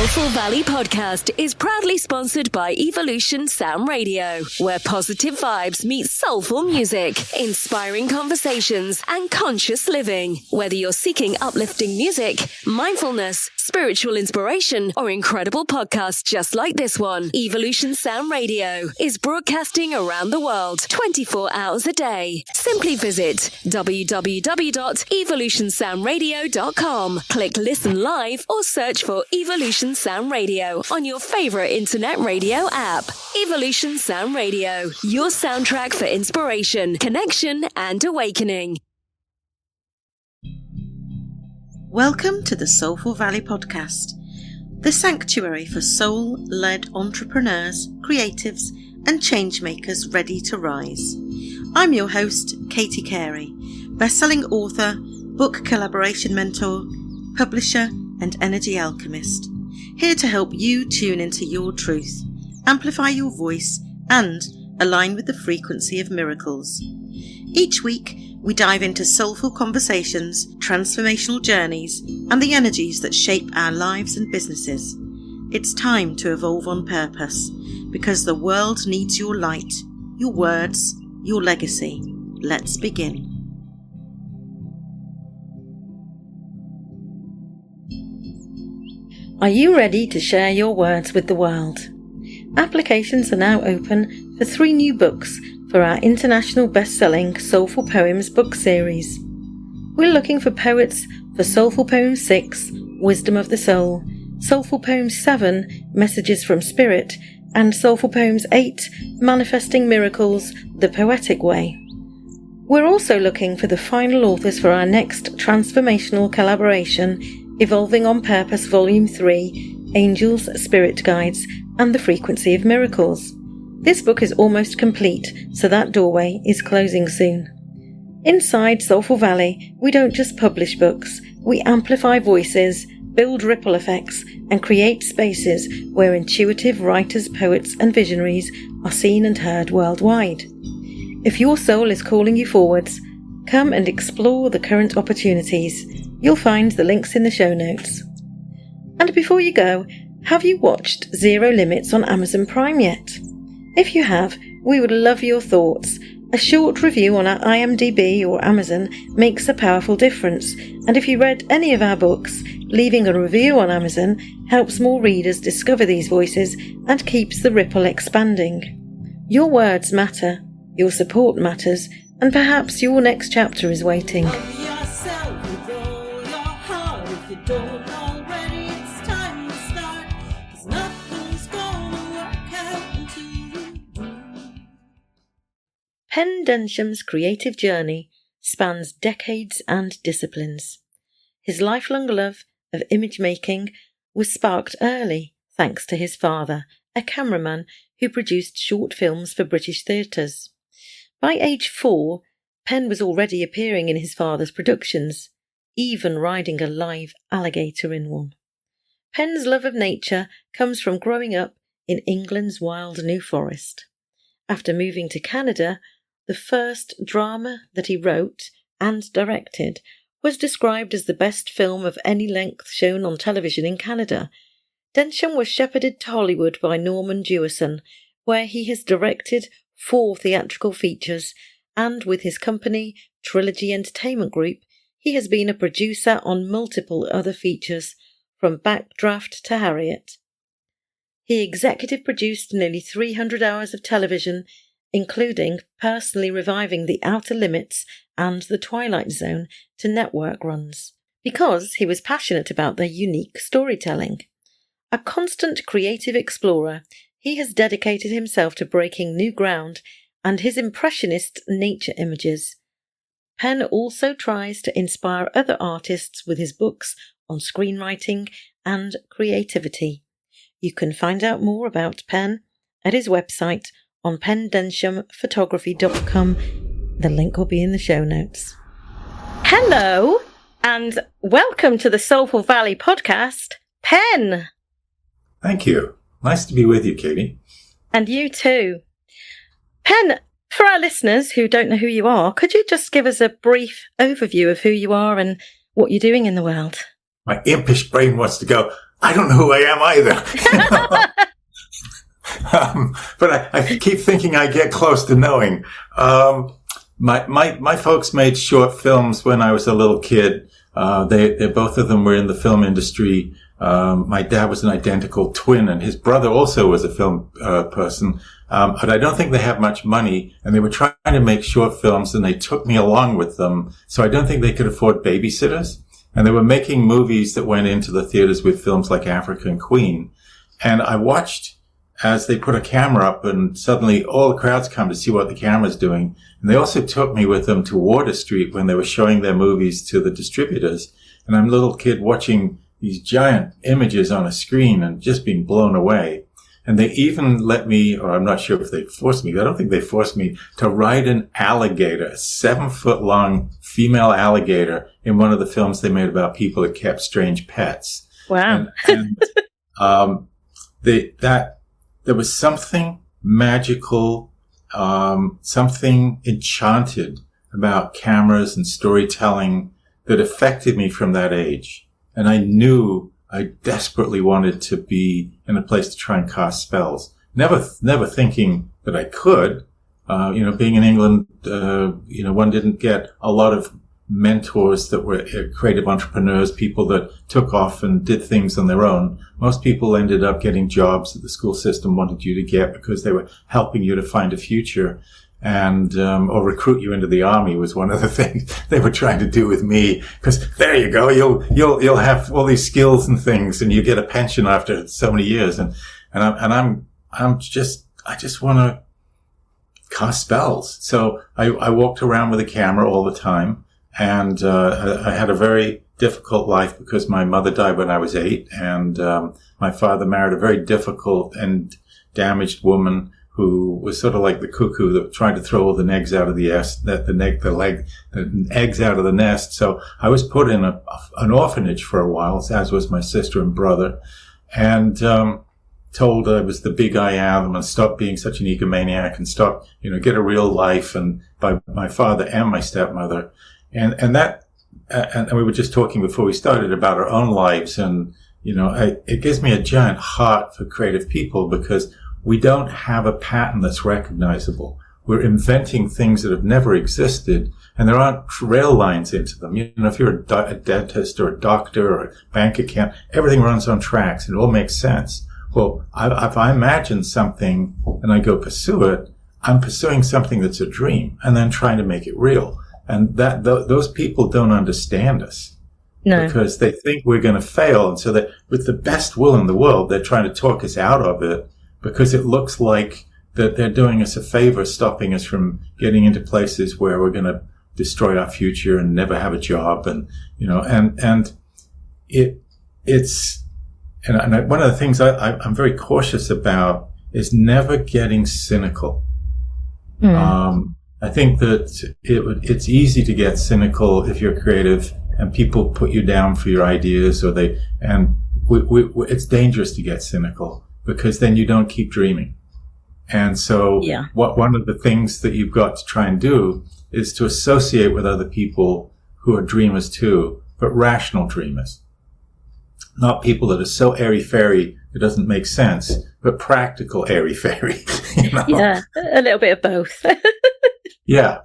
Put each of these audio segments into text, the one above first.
Soulful Valley Podcast is proudly sponsored by Evolution Sound Radio, where positive vibes meet soulful music, inspiring conversations, and conscious living. Whether you're seeking uplifting music, mindfulness, spiritual inspiration, or incredible podcasts just like this one, Evolution Sound Radio is broadcasting around the world 24 hours a day. Simply visit www.evolutionsoundradio.com. Click listen live or search for Evolution Sound Radio on your favorite internet radio app. Evolution Sound Radio, your soundtrack for inspiration, connection, and awakening. Welcome to the Soulful Valley Podcast, the sanctuary for soul-led entrepreneurs, creatives, and changemakers ready to rise. I'm your host, Carey, best-selling author, book collaboration mentor, publisher, and energy alchemist, here to help you tune into your truth, amplify your voice, and align with the frequency of miracles. Each week, we dive into soulful conversations, transformational journeys, and the energies that shape our lives and businesses. It's time to evolve on purpose, because the world needs your light, your words, your legacy. Let's begin. Are you ready to share your words with the world? Applications are now open for 3 new books for our international best-selling Soulful Poems book series. We're looking for poets for Soulful Poems 6, Wisdom of the Soul, Soulful Poems 7, Messages from Spirit, and Soulful Poems 8, Manifesting Miracles, The Poetic Way. We're also looking for the final authors for our next transformational collaboration, Evolving on Purpose Volume 3, Angels, Spirit Guides, and the Frequency of Miracles. This book is almost complete, so that doorway is closing soon. Inside Soulful Valley, we don't just publish books, we amplify voices, build ripple effects, and create spaces where intuitive writers, poets, and visionaries are seen and heard worldwide. If your soul is calling you forwards, come and explore the current opportunities. You'll find the links in the show notes. And before you go, have you watched Zero Limits on Amazon Prime yet? If you have, we would love your thoughts. A short review on our IMDb or Amazon makes a powerful difference, and if you read any of our books, leaving a review on Amazon helps more readers discover these voices and keeps the ripple expanding. Your words matter, your support matters, and perhaps your next chapter is waiting. Pen Densham's creative journey spans decades and disciplines. His lifelong love of image making was sparked early thanks to his father, a cameraman who produced short films for British theatres. By age 4, Pen was already appearing in his father's productions, even riding a live alligator in one. Pen's love of nature comes from growing up in England's wild New Forest. After moving to Canada, the first drama that he wrote and directed was described as the best film of any length shown on television in Canada. Densham was shepherded to Hollywood by Norman Jewison, where he has directed 4 theatrical features, and with his company, Trilogy Entertainment Group, he has been a producer on multiple other features, from Backdraft to Harriet. He executive produced nearly 300 hours of television, including personally reviving The Outer Limits and The Twilight Zone to network runs, because he was passionate about their unique storytelling. A constant creative explorer, he has dedicated himself to breaking new ground and his impressionist nature images. Pen also tries to inspire other artists with his books on screenwriting and creativity. You can find out more about Pen at his website on pendenshamphotography.com. The link will be in the show notes. Hello, and welcome to the Soulful Valley Podcast, Pen. Thank you. Nice to be with you, Katie. And you too. Pen, for our listeners who don't know who you are, could you just give us a brief overview of who you are and what you're doing in the world? My impish brain wants to go, I don't know who I am either. But I keep thinking I get close to knowing. My folks made short films when I was a little kid. They both of them were in the film industry. My dad was an identical twin, and his brother also was a film person. But I don't think they have much money, and they were trying to make short films, and they took me along with them. So I don't think they could afford babysitters. And they were making movies that went into the theaters with films like African Queen. And I watched as they put a camera up, and suddenly all the crowds come to see what the camera's doing. And they also took me with them to Water Street when they were showing their movies to the distributors. And I'm a little kid watching these giant images on a screen and just being blown away. And they even let me, or I'm not sure if they forced me, I don't think they forced me to ride an alligator, a 7-foot long female alligator in one of the films they made about people that kept strange pets. Wow. And there was something magical, something enchanted about cameras and storytelling that affected me from that age. And I knew I desperately wanted to be in a place to try and cast spells. Never thinking that I could. Being in England, one didn't get a lot of mentors that were creative entrepreneurs, people that took off and did things on their own. Most people ended up getting jobs that the school system wanted you to get because they were helping you to find a future. And, or recruit you into the army was one of the things they were trying to do with me. Cause there you go. You'll have all these skills and things, and you get a pension after so many years. I just want to cast spells. So I walked around with a camera all the time. And I had a very difficult life because my mother died when I was 8, and my father married a very difficult and damaged woman who was sort of like the cuckoo that tried to throw all the eggs out of the eggs out of the nest. So I was put in an orphanage for a while, as was my sister and brother, and told I was the big I am and stop being such an egomaniac and stop, get a real life, and by my father and my stepmother. And we were just talking before we started about our own lives. And, it gives me a giant heart for creative people because we don't have a pattern that's recognizable. We're inventing things that have never existed, and there aren't rail lines into them. If you're a dentist or a doctor or a bank account, everything runs on tracks and it all makes sense. Well, if I imagine something and I go pursue it, I'm pursuing something that's a dream and then trying to make it real. And those people don't understand us. No. Because they think we're going to fail. And so that with the best will in the world, they're trying to talk us out of it because it looks like that they're doing us a favor, stopping us from getting into places where we're going to destroy our future and never have a job. And, and one of the things I'm very cautious about is never getting cynical. I think that it's easy to get cynical if you're creative and people put you down for your ideas, it's dangerous to get cynical because then you don't keep dreaming. And so one of the things that you've got to try and do is to associate with other people who are dreamers too, but rational dreamers. Not people that are so airy-fairy it doesn't make sense, but practical airy-fairy. Yeah, a little bit of both. Yeah.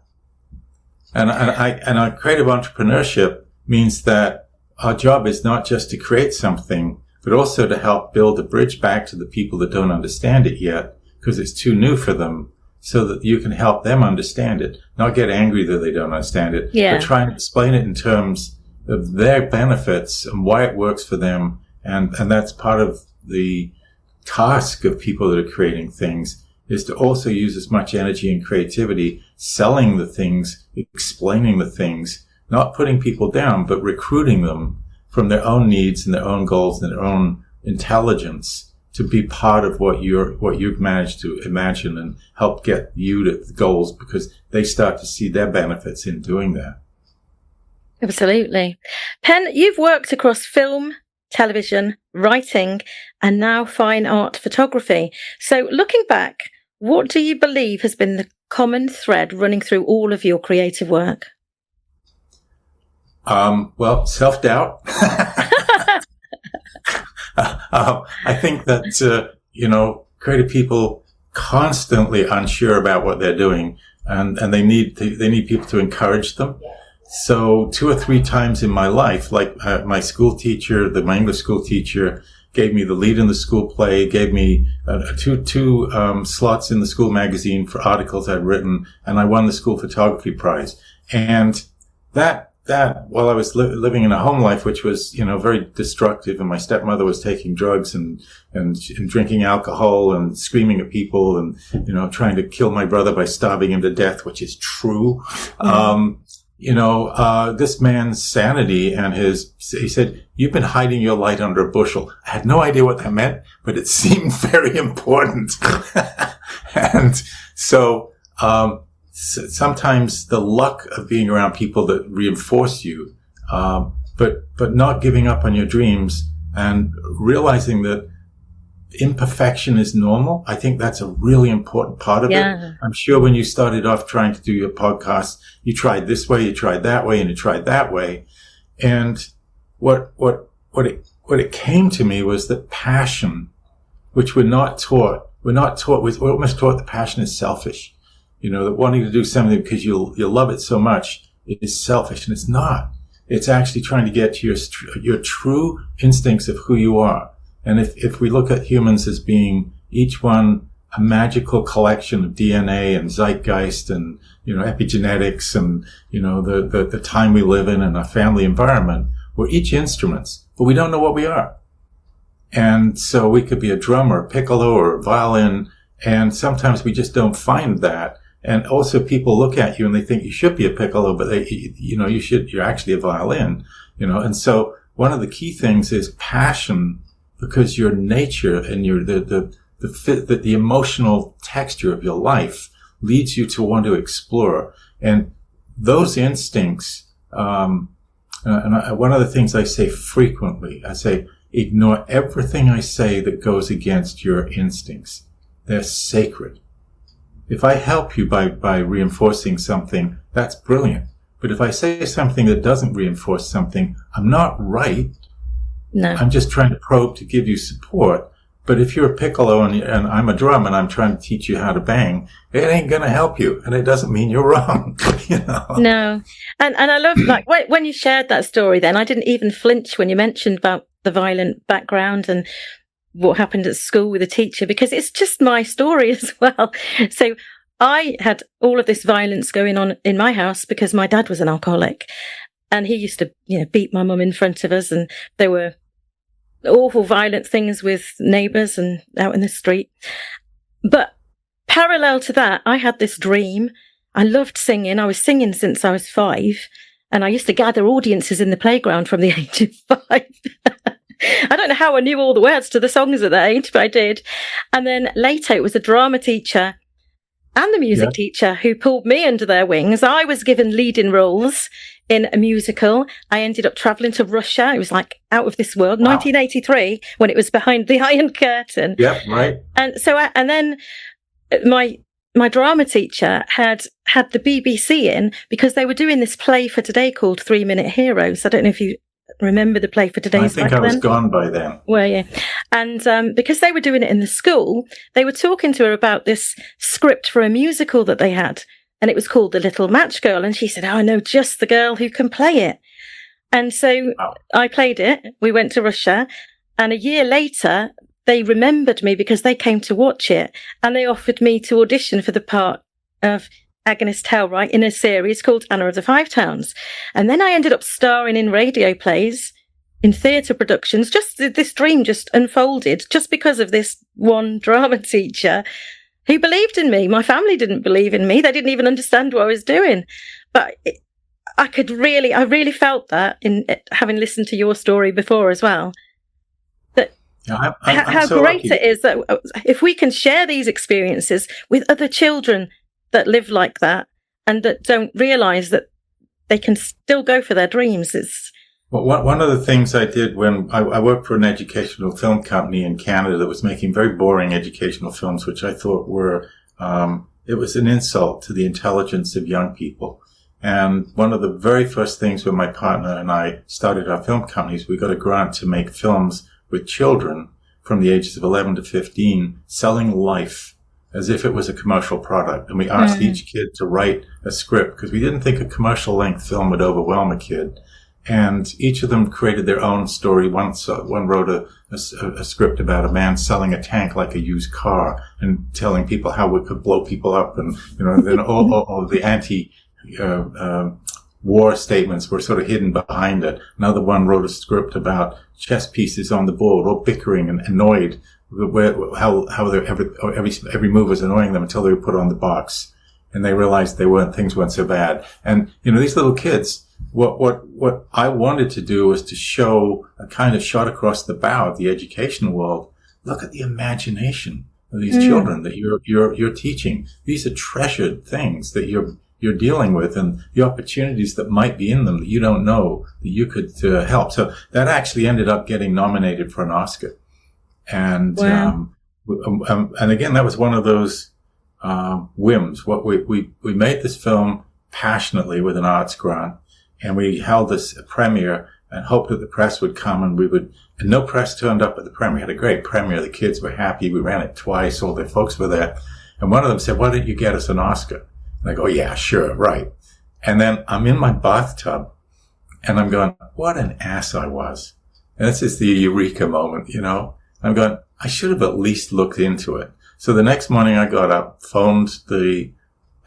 And our creative entrepreneurship means that our job is not just to create something, but also to help build a bridge back to the people that don't understand it yet, because it's too new for them, so that you can help them understand it, not get angry that they don't understand it, but try and explain it in terms of their benefits and why it works for them. And that's part of the task of people that are creating things, is to also use as much energy and creativity selling the things, explaining the things, not putting people down, but recruiting them from their own needs and their own goals and their own intelligence to be part of what you've managed to imagine and help get you to the goals, because they start to see their benefits in doing that. Absolutely. Pen, you've worked across film, television, writing, and now fine art photography. So looking back, what do you believe has been the common thread running through all of your creative work? Well, self-doubt. I think that, creative people constantly unsure about what they're doing, and they need people to encourage them. So 2 or 3 times in my life, like my school teacher, my English school teacher, gave me the lead in the school play, gave me two slots in the school magazine for articles I'd written, and I won the school photography prize. And that while I was living in a home life which was, very destructive, and my stepmother was taking drugs and drinking alcohol and screaming at people and, trying to kill my brother by starving him to death, which is true. This man's sanity and he said, "You've been hiding your light under a bushel." I had no idea what that meant, but it seemed very important. And so, sometimes the luck of being around people that reinforce you, but not giving up on your dreams and realizing that imperfection is normal. I think that's a really important part of it. I'm sure when you started off trying to do your podcast, you tried this way, you tried that way, and you tried that way. And what it came to me was that passion, which we're almost taught that passion is selfish. That wanting to do something because you love it so much is selfish, and it's not. It's actually trying to get to your true instincts of who you are. And if we look at humans as being each one a magical collection of DNA and zeitgeist and, epigenetics and, the time we live in and our family environment, we're each instruments, but we don't know what we are. And so we could be a drum or a piccolo or a violin, and sometimes we just don't find that. And also people look at you and they think you should be a piccolo, but you're actually a violin, and so one of the key things is passion, because your nature and the emotional texture of your life leads you to want to explore. And those instincts, one of the things I say frequently, I say, ignore everything I say that goes against your instincts. They're sacred. If I help you by reinforcing something, that's brilliant. But if I say something that doesn't reinforce something, I'm not right. No. I'm just trying to probe to give you support. But if you're a piccolo and I'm a drum and I'm trying to teach you how to bang, it ain't going to help you. And it doesn't mean you're wrong. No. And I love, when you shared that story then, I didn't even flinch when you mentioned about the violent background and what happened at school with a teacher, because it's just my story as well. So I had all of this violence going on in my house because my dad was an alcoholic, and he used to, beat my mum in front of us, and there were awful violent things with neighbours and out in the street. But parallel to that, I had this dream. I loved singing. I was singing since I was 5, and I used to gather audiences in the playground from the age of 5. I don't know how I knew all the words to the songs at that age, but I did. And then later it was the drama teacher and the music teacher who pulled me under their wings. I was given leading roles in a musical. I ended up travelling to Russia. It was like out of this world. Wow. 1983, when it was behind the Iron Curtain. Yeah, right. And so, and then my drama teacher had the BBC in because they were doing this play for today called 3 Minute Heroes. I don't know if you remember the play for today's. I think I was gone by then. Well, yeah. And because they were doing it in the school, they were talking to her about this script for a musical that they had. And it was called The Little Match Girl. And she said, "Oh, I know just the girl who can play it." And so I played it. We went to Russia. And a year later, they remembered me because they came to watch it. And they offered me to audition for the part of Agnes Tellwright in a series called Anna of the Five Towns. And then I ended up starring in radio plays, in theatre productions. Just this dream just unfolded just because of this one drama teacher who believed in me. My family didn't believe in me. They didn't even understand what I was doing. But I really felt that in having listened to your story before as well. That how so great lucky. It is that if we can share these experiences with other children that live like that and that don't realise that they can still go for their dreams. Well, one of the things I did when I worked for an educational film company in Canada that was making very boring educational films, which I thought were, it was an insult to the intelligence of young people. And one of the very first things when my partner and I started our film companies, we got a grant to make films with children from the ages of 11 to 15 selling life as if it was a commercial product. And we asked each kid to write a script because we didn't think a commercial length film would overwhelm a kid. And each of them created their own story. One wrote a script about a man selling a tank like a used car and telling people how we could blow people up. And, then all the war statements were sort of hidden behind it. Another one wrote a script about chess pieces on the board, all bickering and annoyed how every move was annoying them until they were put on the box. And they realized things weren't so bad. And, these little kids, what I wanted to do was to show a kind of shot across the bow of the educational world. Look at the imagination of these children that you're teaching. These are treasured things that you're dealing with, and the opportunities that might be in them that you don't know that you could help. So that actually ended up getting nominated for an Oscar. And, wow. And again, that was one of those, whims. What we made this film passionately with an arts grant, and we held this premiere and hoped that the press would come, and no press turned up at the premiere. We had a great premiere. The kids were happy. We ran it twice. All their folks were there. And one of them said, "Why don't you get us an Oscar?" And I go, "Yeah, sure, right." And then I'm in my bathtub and I'm going, what an ass I was. And this is the eureka moment, I'm going, I should have at least looked into it. So the next morning I got up, phoned the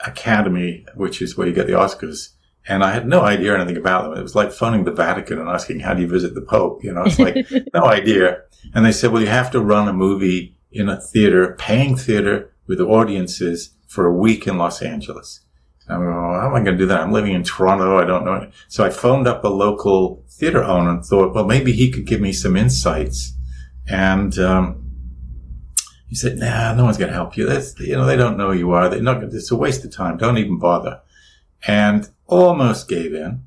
Academy, which is where you get the Oscars, and I had no idea anything about them. It was like phoning the Vatican and asking, how do you visit the Pope? It's like, no idea. And they said, well, you have to run a movie in a theater, paying theater with audiences for a week in Los Angeles. I'm going, well, how am I going to do that? I'm living in Toronto. I don't know. So I phoned up a local theater owner and thought, well, maybe he could give me some insights. And he said, nah, no one's going to help you. They don't know who you are. It's a waste of time. Don't even bother. And almost gave in.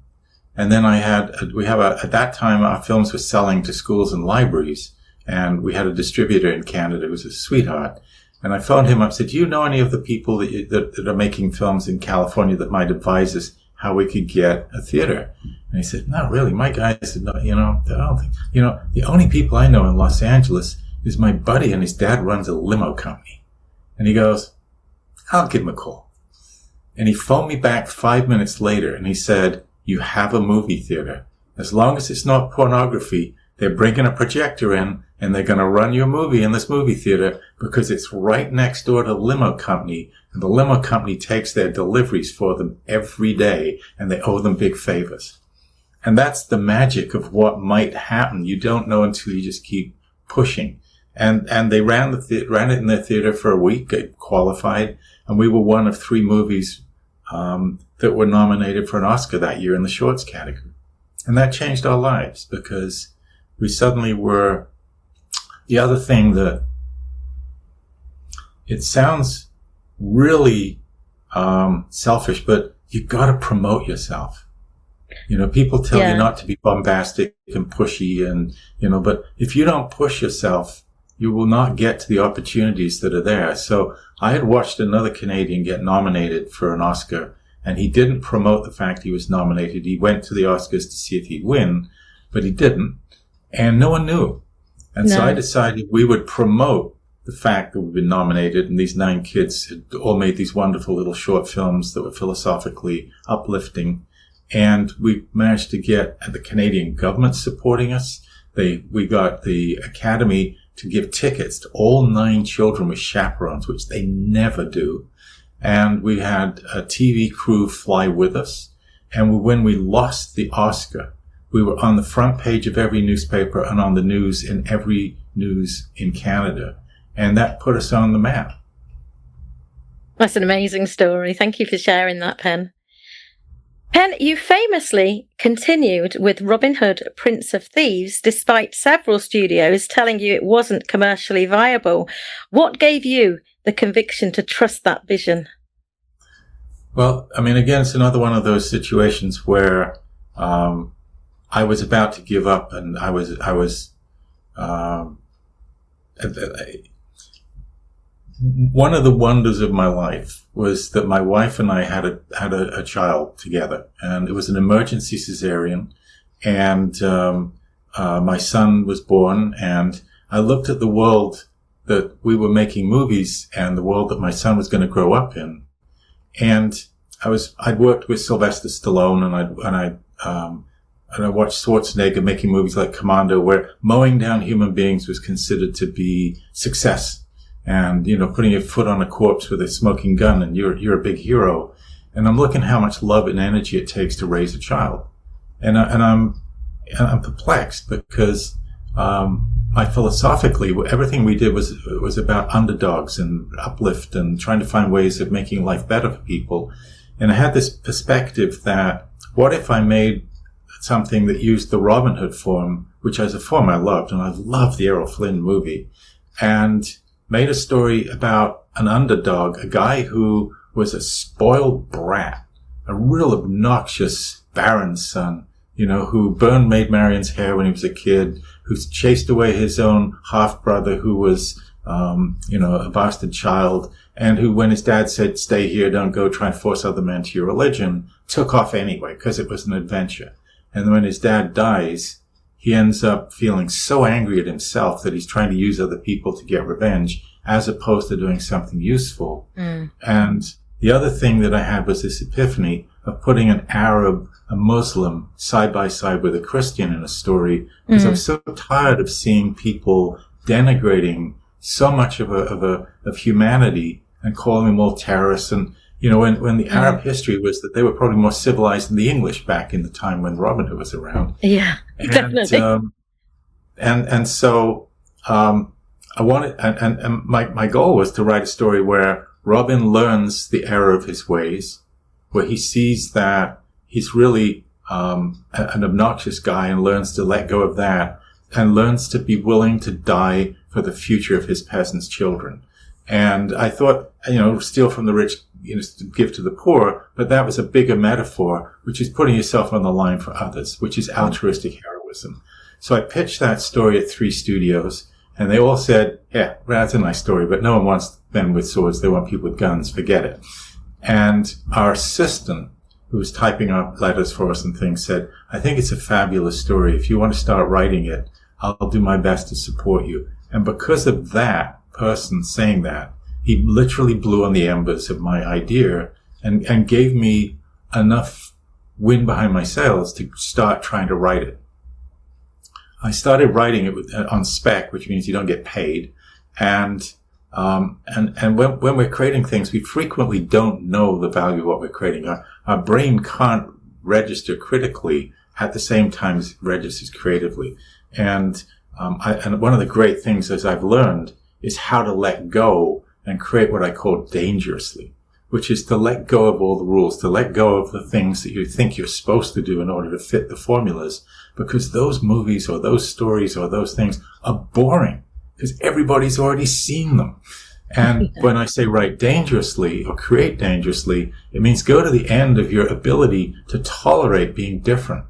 And then at that time, our films were selling to schools and libraries. And we had a distributor in Canada who was a sweetheart. And I phoned him up and said, do you know any of the people that are making films in California that might advise us how we could get a theater? And he said, no, really, my guys, I don't think, the only people I know in Los Angeles is my buddy, and his dad runs a limo company. And he goes, I'll give him a call. And he phoned me back 5 minutes later and he said, you have a movie theater. As long as it's not pornography, they're bringing a projector in and they're going to run your movie in this movie theater because it's right next door to the limo company. And the limo company takes their deliveries for them every day and they owe them big favors. And that's the magic of what might happen. You don't know until you just keep pushing. And they ran it in their theater for a week, it qualified. And we were one of 3 movies, that were nominated for an Oscar that year in the shorts category. And that changed our lives because we suddenly were. The other thing that it sounds really selfish, but you got to promote yourself. People tell you not to be bombastic and pushy, and but if you don't push yourself, you will not get to the opportunities that are there. So I had watched another Canadian get nominated for an Oscar, and he didn't promote the fact he was nominated. He went to the Oscars to see if he'd win, but he didn't, and no one knew. And so I decided we would promote the fact that we've been nominated, and these 9 kids had all made these wonderful little short films that were philosophically uplifting. And we managed to get the Canadian government supporting us. We got the Academy to give tickets to all 9 children with chaperones, which they never do. And we had a TV crew fly with us. And when we lost the Oscar, we were on the front page of every newspaper and on the news in every news in Canada. And that put us on the map. That's an amazing story. Thank you for sharing that, Pen. Pen, you famously continued with Robin Hood, Prince of Thieves, despite several studios telling you it wasn't commercially viable. What gave you the conviction to trust that vision? Well, again, it's another one of those situations where I was about to give up, and I was one of the wonders of my life was that my wife and I had a child together, and it was an emergency cesarean, and my son was born, and I looked at the world that we were making movies and the world that my son was going to grow up in. And I'd worked with Sylvester Stallone and I watched Schwarzenegger making movies like Commando, where mowing down human beings was considered to be success. And, putting your foot on a corpse with a smoking gun and you're a big hero. And I'm looking how much love and energy it takes to raise a child. And I'm perplexed because, philosophically, everything we did was about underdogs and uplift and trying to find ways of making life better for people. And I had this perspective that what if I made something that used the Robin Hood form, which as a form I loved, and I loved the Errol Flynn movie, and made a story about an underdog, a guy who was a spoiled brat, a real obnoxious Baron's son, who burned Maid Marian's hair when he was a kid, who chased away his own half-brother who was, a bastard child, and who, when his dad said, stay here, don't go, try and force other men to your religion, took off anyway, because it was an adventure. And when his dad dies, he ends up feeling so angry at himself that he's trying to use other people to get revenge, as opposed to doing something useful. And the other thing that I had was this epiphany of putting an Arab, a Muslim, side by side with a Christian in a story, because I'm so tired of seeing people denigrating so much of humanity and calling them all terrorists. And, when the Arab history was that they were probably more civilized than the English back in the time when Robin Hood was around. Yeah, definitely. And so, I wanted, and my goal was to write a story where Robin learns the error of his ways, where he sees that he's really, an obnoxious guy and learns to let go of that and learns to be willing to die for the future of his peasants' children. And I thought, steal from the rich, give to the poor, but that was a bigger metaphor, which is putting yourself on the line for others, which is altruistic heroism. So I pitched that story at 3 studios, and they all said, yeah, that's a nice story, but no one wants men with swords. They want people with guns. Forget it. And our assistant, who was typing up letters for us and things, said, I think it's a fabulous story. If you want to start writing it, I'll do my best to support you. And because of that person saying that, he literally blew on the embers of my idea and gave me enough wind behind my sails to start trying to write it. I started writing it on spec, which means you don't get paid. And when we're creating things, we frequently don't know the value of what we're creating. Our brain can't register critically at the same time as it registers creatively. And one of the great things as I've learned is how to let go and create what I call dangerously, which is to let go of all the rules, to let go of the things that you think you're supposed to do in order to fit the formulas, because those movies or those stories or those things are boring because everybody's already seen them. And when I say write dangerously or create dangerously, it means go to the end of your ability to tolerate being different.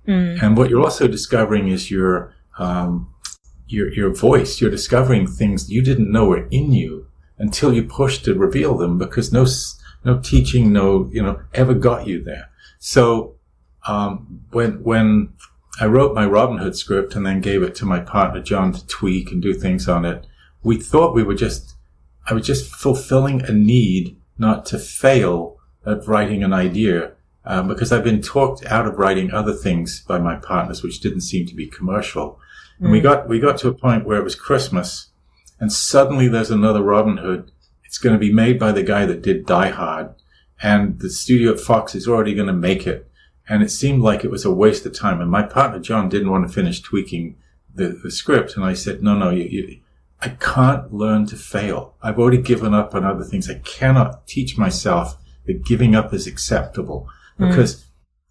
And what you're also discovering is your voice. You're discovering things you didn't know were in you until you push to reveal them, because no teaching, ever got you there. So, when I wrote my Robin Hood script and then gave it to my partner John to tweak and do things on it, we thought I was just fulfilling a need not to fail at writing an idea, because I've been talked out of writing other things by my partners, which didn't seem to be commercial. And we got to a point where it was Christmas, and suddenly there's another Robin Hood. It's going to be made by the guy that did Die Hard, and the studio at Fox is already going to make it. And it seemed like it was a waste of time. And my partner John didn't want to finish tweaking the script, and I said, no, I can't learn to fail. I've already given up on other things. I cannot teach myself that giving up is acceptable, because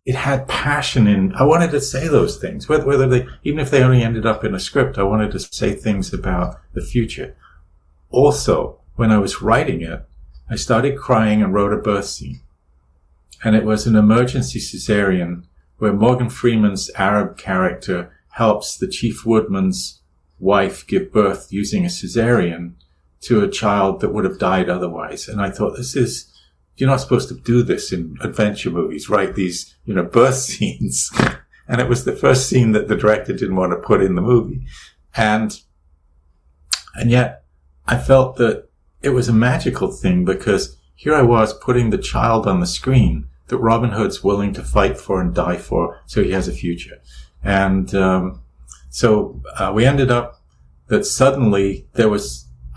it had passion in, I wanted to say those things, whether they, even if they only ended up in a script, I wanted to say things about the future. Also, when I was writing it, I started crying and wrote a birth scene. And it was an emergency cesarean where Morgan Freeman's Arab character helps the chief woodman's wife give birth using a cesarean to a child that would have died otherwise. And I thought, you're not supposed to do this in adventure movies, right? These, birth scenes. And it was the first scene that the director didn't want to put in the movie. And And yet I felt that it was a magical thing, because here I was putting the child on the screen that Robin Hood's willing to fight for and die for, so he has a future. And so we ended up that suddenly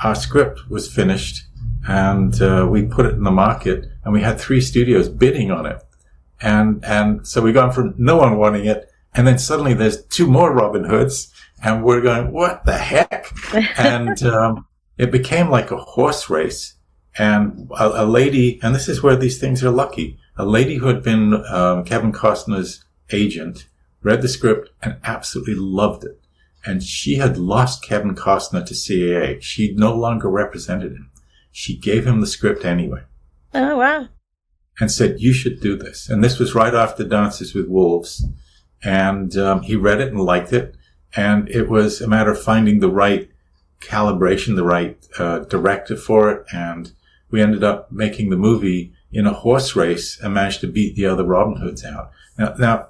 our script was finished, and we put it in the market, and we had 3 studios bidding on it. And so we gone from no one wanting it, and then suddenly there's 2 more Robin Hoods, and we're going, what the heck? And it became like a horse race. And a lady, and this is where these things are lucky, a lady who had been Kevin Costner's agent read the script and absolutely loved it. And she had lost Kevin Costner to CAA. She no longer represented him. She gave him the script anyway. Oh, wow. And said, you should do this. And this was right after Dances with Wolves. And he read it and liked it. And it was a matter of finding the right calibration, the right director for it. And we ended up making the movie in a horse race and managed to beat the other Robin Hoods out. Now,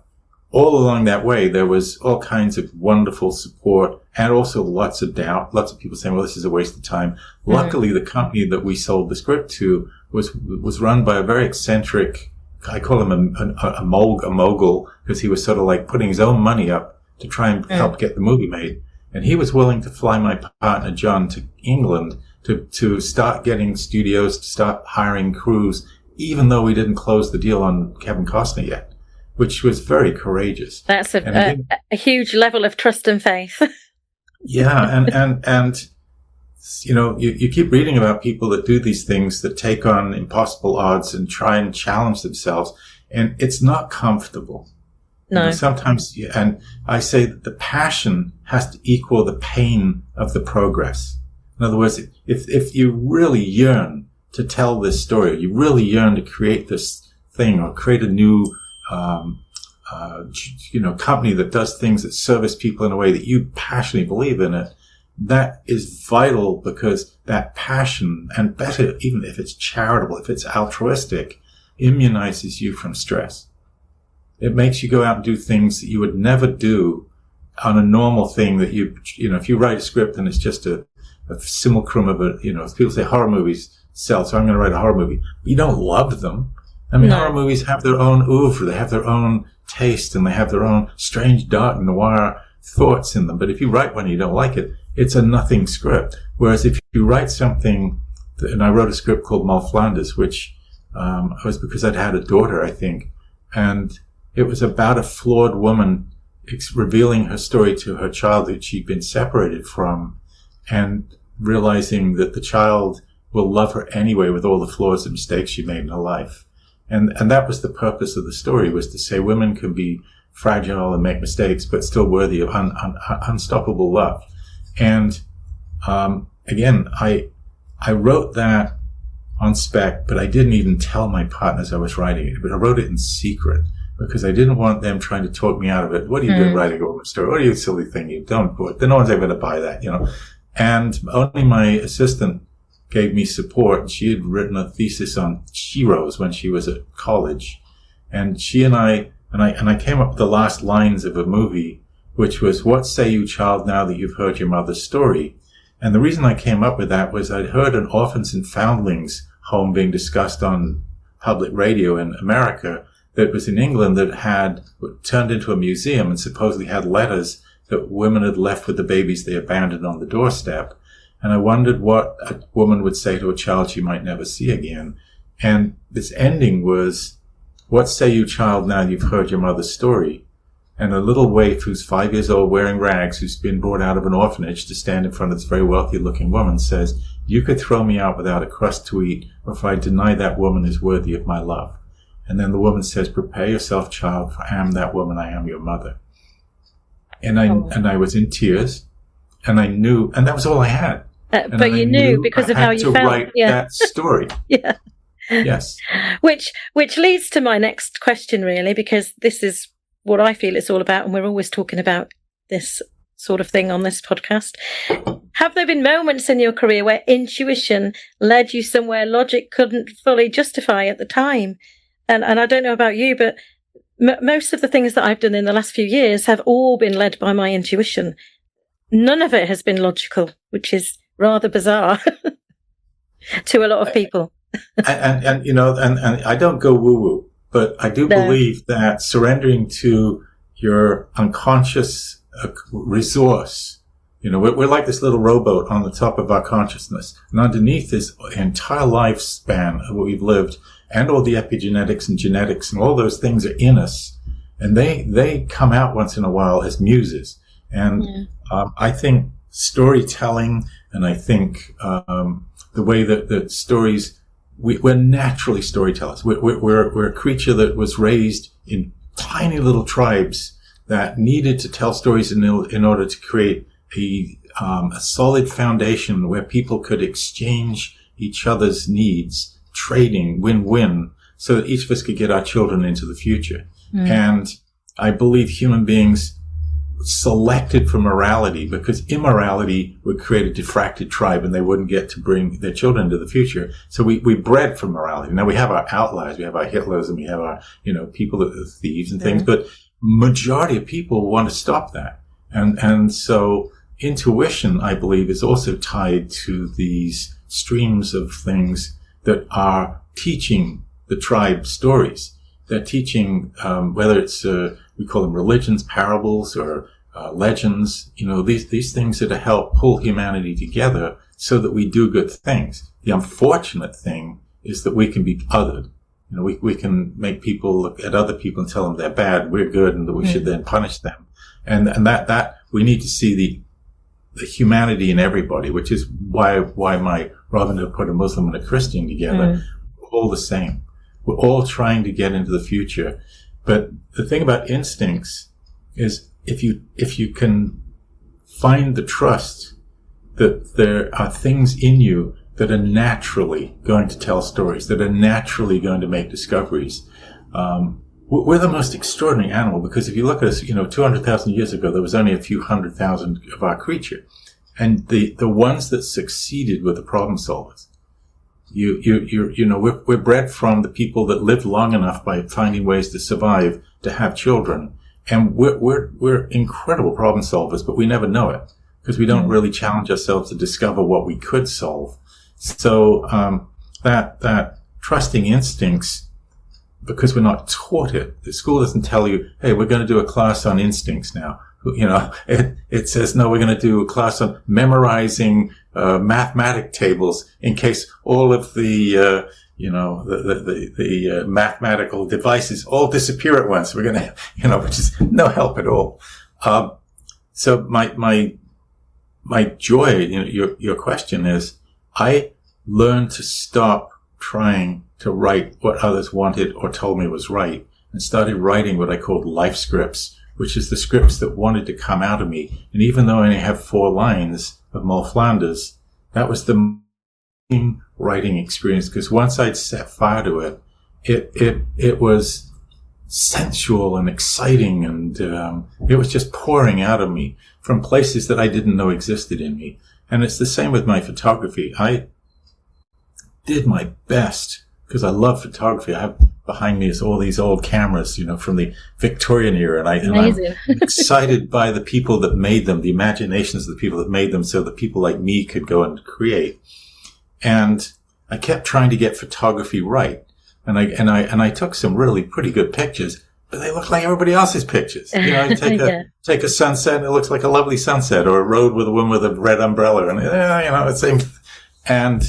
all along that way, there was all kinds of wonderful support and also lots of doubt. Lots of people saying, well, this is a waste of time. Mm-hmm. Luckily, the company that we sold the script to was run by a very eccentric, I call him a mogul, because he was sort of like putting his own money up to try and help get the movie made. And he was willing to fly my partner, John, to England to start getting studios, to start hiring crews, even though we didn't close the deal on Kevin Costner yet, which was very courageous. That's a huge level of trust and faith. Yeah. And, you know, you keep reading about people that do these things, that take on impossible odds and try and challenge themselves. And it's not comfortable. No. You know, sometimes, and I say that the passion has to equal the pain of the progress. In other words, if you really yearn to tell this story, you really yearn to create this thing or create a new, company that does things that service people in a way that you passionately believe in it, that is vital, because that passion, and better, even if it's charitable, if it's altruistic, immunizes you from stress. It makes you go out and do things that you would never do on a normal thing that if you write a script and it's just a simulacrum of people say horror movies sell, so I'm going to write a horror movie. You don't love them. I mean, horror movies have their own oeuvre, they have their own taste, and they have their own strange dark noir thoughts in them. But if you write one and you don't like it, it's a nothing script. Whereas if you write something, and I wrote a script called Mull Flanders, which was because I'd had a daughter, I think, and it was about a flawed woman revealing her story to her child that she'd been separated from, and realizing that the child will love her anyway with all the flaws and mistakes she made in her life. And that was the purpose of the story, was to say women can be fragile and make mistakes, but still worthy of unstoppable love. And again, I wrote that on spec, but I didn't even tell my partners I was writing it. But I wrote it in secret, because I didn't want them trying to talk me out of it. What are you doing writing a woman story? What are you, silly thing? You don't do it. Then no one's ever going to buy that, And only my assistant gave me support. She had written a thesis on sheroes when she was at college. And she and I came up with the last lines of a movie, which was, what say you, child, now that you've heard your mother's story? And the reason I came up with that was I'd heard an orphans and foundlings home being discussed on public radio in America that was in England, that had turned into a museum and supposedly had letters that women had left with the babies they abandoned on the doorstep. And I wondered what a woman would say to a child she might never see again. And this ending was, what say you, child, now you've heard your mother's story? And a little waif who's 5 years old, wearing rags, who's been brought out of an orphanage to stand in front of this very wealthy-looking woman, says, you could throw me out without a crust to eat, or if I deny that woman is worthy of my love. And then the woman says, prepare yourself, child, for I am that woman, I am your mother. And I was in tears, and I knew, and that was all I had. But you knew because of how you felt. I had to write that story. Yeah. Yes. Which leads to my next question, really, because this is what I feel it's all about, and we're always talking about this sort of thing on this podcast. Have there been moments in your career where intuition led you somewhere logic couldn't fully justify at the time? And I don't know about you, but most of the things that I've done in the last few years have all been led by my intuition. None of it has been logical, which is rather bizarre to a lot of people. and you know, and I don't go woo-woo, but I do believe that surrendering to your unconscious resource, you know, we're like this little rowboat on the top of our consciousness, and underneath this entire lifespan of what we've lived, and all the epigenetics and genetics and all those things are in us, and they come out once in a while as muses. And I think storytelling, and I think the way that stories, we're naturally storytellers. We're a creature that was raised in tiny little tribes that needed to tell stories in order to create a solid foundation where people could exchange each other's needs, trading, win-win, so that each of us could get our children into the future. And I believe human beings selected for morality, because immorality would create a diffracted tribe and they wouldn't get to bring their children into the future. So we bred for morality. Now we have our outliers, we have our Hitlers, and we have our, you know, people that are thieves and things, but majority of people want to stop that. And so intuition, I believe, is also tied to these streams of things that are teaching the tribe stories. They're teaching, whether it's, we call them religions, parables, or legends, you know, these things that help pull humanity together so that we do good things. The unfortunate thing is that we can be othered. You know, we can make people look at other people and tell them they're bad, we're good, and that we should then punish them. And that we need to see the humanity in everybody, which is why rather than put a Muslim and a Christian together, we're all the same. We're all trying to get into the future. But the thing about instincts is if you can find the trust that there are things in you that are naturally going to tell stories, that are naturally going to make discoveries, we're the most extraordinary animal, because if you look at us, you know, 200,000 years ago, there was only a few 100,000 of our creature. And the ones that succeeded were the problem solvers. You know, we're bred from the people that lived long enough by finding ways to survive, to have children. And we're incredible problem solvers, but we never know it because we don't really challenge ourselves to discover what we could solve. So, that trusting instincts, because we're not taught it. The school doesn't tell you, hey, we're going to do a class on instincts now. You know, it says, no, we're going to do a class on memorizing mathematic tables in case all of the mathematical devices all disappear at once. We're going to, you know, which is no help at all. So my joy, you know, your question is, I learned to stop trying to write what others wanted or told me was right, and started writing what I called life scripts, which is the scripts that wanted to come out of me. And even though I only have 4 lines of Moll Flanders, that was the main writing experience, because once I'd set fire to it, it was sensual and exciting, and it was just pouring out of me from places that I didn't know existed in me. And it's the same with my photography. I did my best because I love photography. I have behind me is all these old cameras, you know, from the Victorian era. And I'm excited by the people that made them, the imaginations of the people that made them, so that people like me could go and create. And I kept trying to get photography right. And I took some really pretty good pictures, but they look like everybody else's pictures. You know, take a sunset, and it looks like a lovely sunset, or a road with a woman with a red umbrella, and you know, it's same. And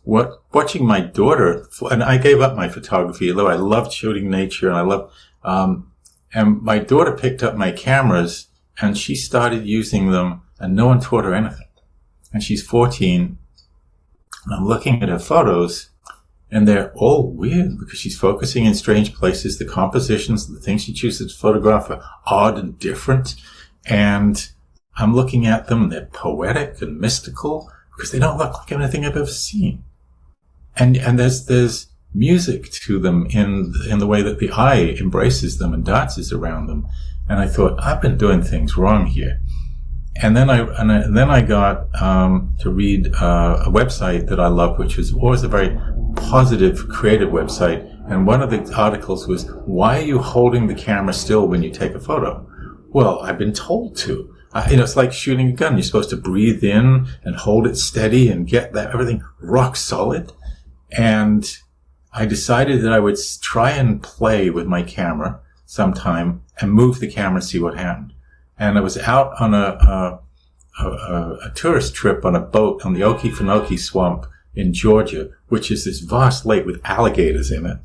watching my daughter, and I gave up my photography, although I loved shooting nature, and I loved, and my daughter picked up my cameras, and she started using them, and no one taught her anything. And she's 14, and I'm looking at her photos, and they're all weird because she's focusing in strange places. The compositions, the things she chooses to photograph are odd and different. And I'm looking at them, and they're poetic and mystical because they don't look like anything I've ever seen. And there's music to them in the way that the eye embraces them and dances around them. And I thought, I've been doing things wrong here. And then I got to read a website that I love, which was always a very positive, creative website. And one of the articles was, why are you holding the camera still when you take a photo? Well, I've been told to. it's like shooting a gun. You're supposed to breathe in and hold it steady and get that everything rock solid. And I decided that I would try and play with my camera sometime and move the camera and see what happened. And I was out on a tourist trip on a boat on the Okefenokee Swamp in Georgia, which is this vast lake with alligators in it.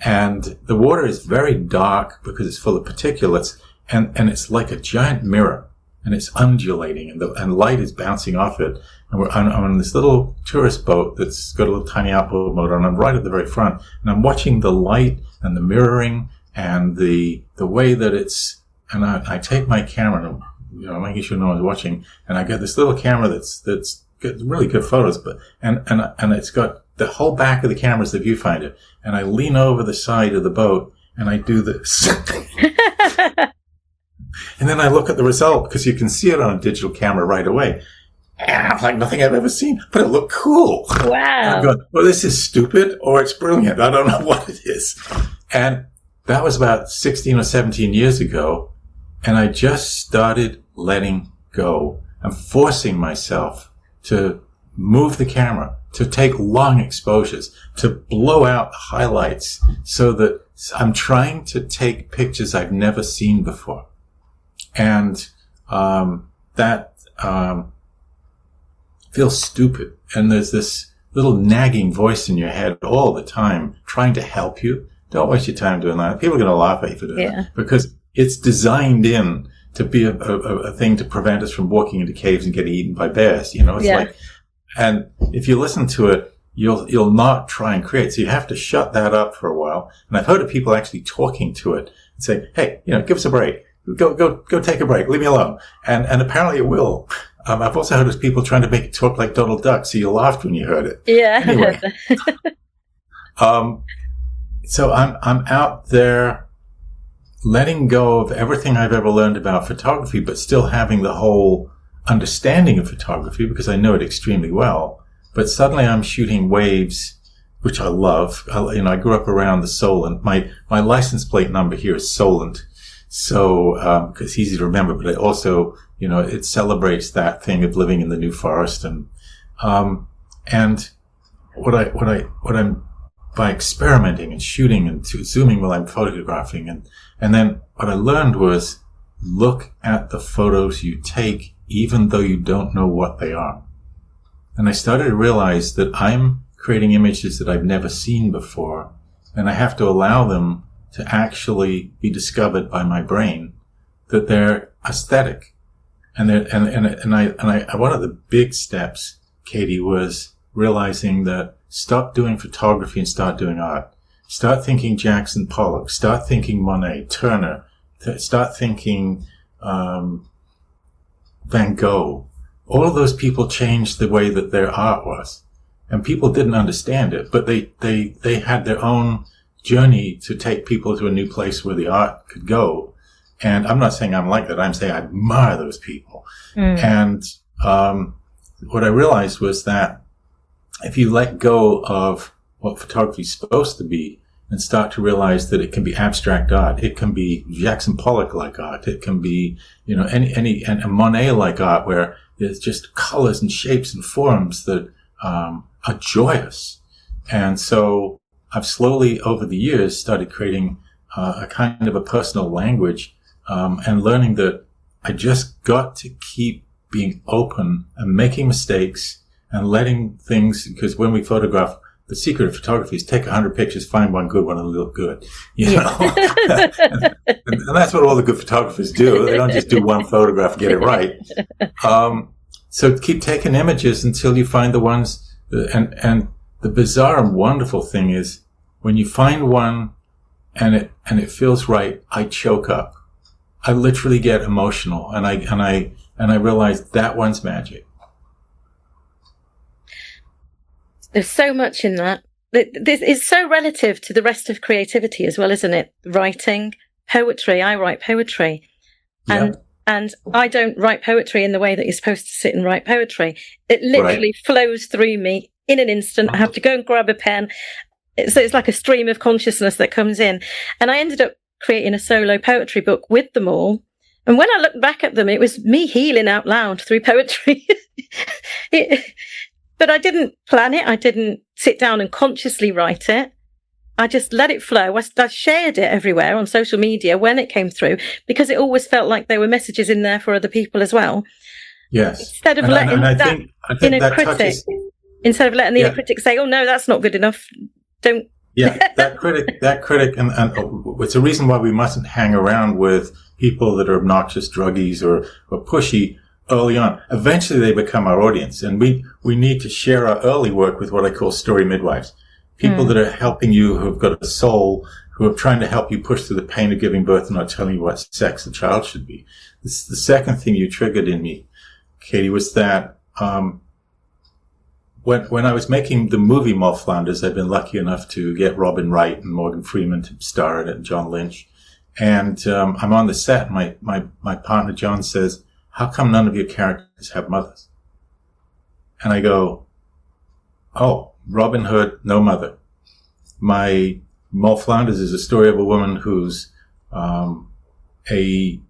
And the water is very dark because it's full of particulates, and it's like a giant mirror, and it's undulating, and light is bouncing off it. And I'm on this little tourist boat that's got a little tiny outboard motor, and I'm right at the very front, and I'm watching the light and the mirroring and the way that it's, and I take my camera, and, making sure no one's watching, and I get this little camera that's got really good photos, but, and it's got the whole back of the camera is the viewfinder, and I lean over the side of the boat, and I do this. And then I look at the result, because you can see it on a digital camera right away. And I'm like, nothing I've ever seen, but it looked cool. Wow. And I'm going, well, this is stupid or it's brilliant. I don't know what it is. And that was about 16 or 17 years ago. And I just started letting go and forcing myself to move the camera, to take long exposures, to blow out highlights so that I'm trying to take pictures I've never seen before. And that feels stupid. And there's this little nagging voice in your head all the time trying to help you. Don't waste your time doing that. People are going to laugh at you for doing that because it's designed in to be a thing to prevent us from walking into caves and getting eaten by bears. It's like, and if you listen to it, you'll not try and create. So you have to shut that up for a while. And I've heard of people actually talking to it and say, hey, give us a break. Go take a break. Leave me alone. And apparently it will. I've also heard of people trying to make it talk like Donald Duck, so you laughed when you heard it. Yeah. Anyway. So I'm out there letting go of everything I've ever learned about photography, but still having the whole understanding of photography because I know it extremely well. But suddenly I'm shooting waves, which I love. I grew up around the Solent. My license plate number here is Solent. So, cause it's easy to remember, but it also, it celebrates that thing of living in the New Forest. And what I'm, by experimenting and shooting and zooming while I'm photographing. And then what I learned was look at the photos you take, even though you don't know what they are. And I started to realize that I'm creating images that I've never seen before, and I have to allow them to actually be discovered by my brain, that they're aesthetic. And one of the big steps, Katie, was realizing that stop doing photography and start doing art. Start thinking Jackson Pollock. Start thinking Monet, Turner. Start thinking Van Gogh. All of those people changed the way that their art was. And people didn't understand it, but they had their own journey to take people to a new place where the art could go. And I'm not saying I'm like that. I'm saying I admire those people. And what I realized was that if you let go of what photography is supposed to be and start to realize that it can be abstract art, it can be Jackson Pollock-like art, it can be, any and Monet-like art where there's just colors and shapes and forms that are joyous. And so I've slowly over the years started creating a kind of a personal language and learning that I just got to keep being open and making mistakes and letting things, because when we photograph, the secret of photography is take 100 pictures, find one good one, and look good, and that's what all the good photographers do. They don't just do one photograph and get it right. So keep taking images until you find the ones, and the bizarre and wonderful thing is when you find one and it feels right, I choke up. I literally get emotional, and I realize that one's magic. There's so much in that. This is so relative to the rest of creativity as well, isn't it? Writing, poetry. I write poetry. And I don't write poetry in the way that you're supposed to sit and write poetry. It literally flows through me in an instant. I have to go and grab a pen. So it's like a stream of consciousness that comes in. And I ended up creating a solo poetry book with them all. And when I look back at them, it was me healing out loud through poetry. But I didn't plan it. I didn't sit down and consciously write it. I just let it flow. I shared it everywhere on social media when it came through, because it always felt like there were messages in there for other people as well. Yes. Instead of letting instead of letting the inner critic say, "Oh no, that's not good enough," don't. Yeah, that critic, and it's a reason why we mustn't hang around with people that are obnoxious druggies or pushy early on. Eventually they become our audience, and we need to share our early work with what I call story midwives. People that are helping you, who've got a soul, who are trying to help you push through the pain of giving birth and not telling you what sex the child should be. The second thing you triggered in me, Katie, was that when I was making the movie Mull Flanders, I'd been lucky enough to get Robin Wright and Morgan Freeman to star in it, and John Lynch. And I'm on the set, and my partner John says, "How come none of your characters have mothers?" And I go, "Oh, Robin Hood, no mother." My Mull Flanders is a story of a woman who's a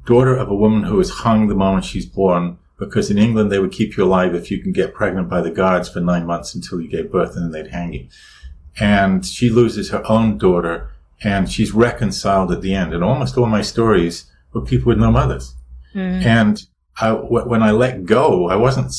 daughter of a woman who was hung the moment she's born, because in England they would keep you alive if you can get pregnant by the guards for 9 months until you gave birth, and then they'd hang you. And she loses her own daughter, and she's reconciled at the end. And almost all my stories were people with no mothers. And when I let go, I wasn't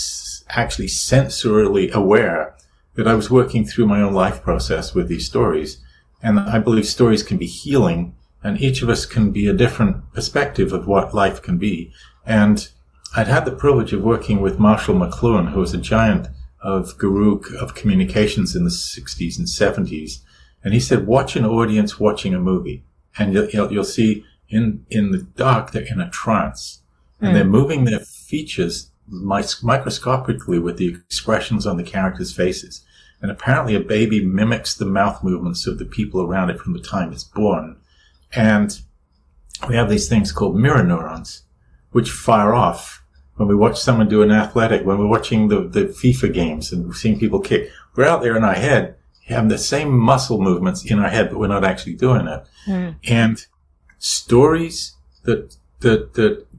actually sensorily aware that I was working through my own life process with these stories. And I believe stories can be healing, and each of us can be a different perspective of what life can be. And I'd had the privilege of working with Marshall McLuhan, who was a giant of guru of communications in the 60s and 70s. And he said, watch an audience watching a movie, and you'll see in the dark, they're in a trance, and they're moving their features microscopically with the expressions on the characters' faces. And apparently a baby mimics the mouth movements of the people around it from the time it's born. And we have these things called mirror neurons, which fire off when we watch someone do an athletic, when we're watching the FIFA games and we're seeing people kick. We're out there in our head having the same muscle movements in our head, but we're not actually doing it. And stories that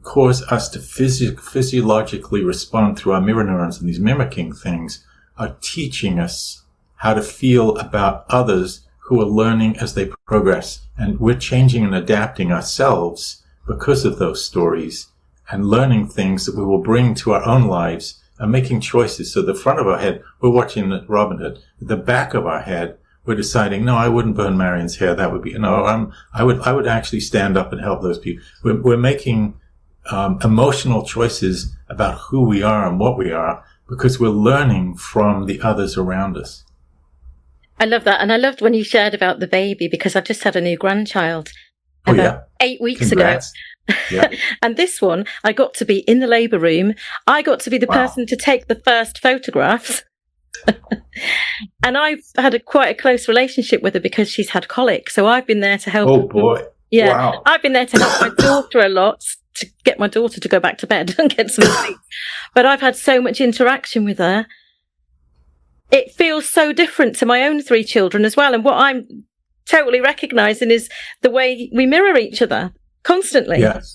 cause us to physiologically respond through our mirror neurons and these mimicking things are teaching us how to feel about others who are learning as they progress. And we're changing and adapting ourselves because of those stories and learning things that we will bring to our own lives and making choices. So the front of our head, we're watching Robin Hood. At the back of our head, we're deciding, no, I wouldn't burn Marion's hair. That would be, no, I would actually stand up and help those people. We're making emotional choices about who we are and what we are, because we're learning from the others around us. I love that. And I loved when you shared about the baby, because I've just had a new grandchild about 8 weeks Congrats. ago. Yeah. And this one, I got to be in the labour room. I got to be the person to take the first photographs. And I've had quite a close relationship with her because she's had colic. So I've been there to help. Oh, boy. Yeah. Wow. I've been there to help my daughter a lot, to get my daughter to go back to bed and get some sleep. But I've had so much interaction with her. It feels so different to my own 3 children as well. And what I'm totally recognising is the way we mirror each other constantly. Yes.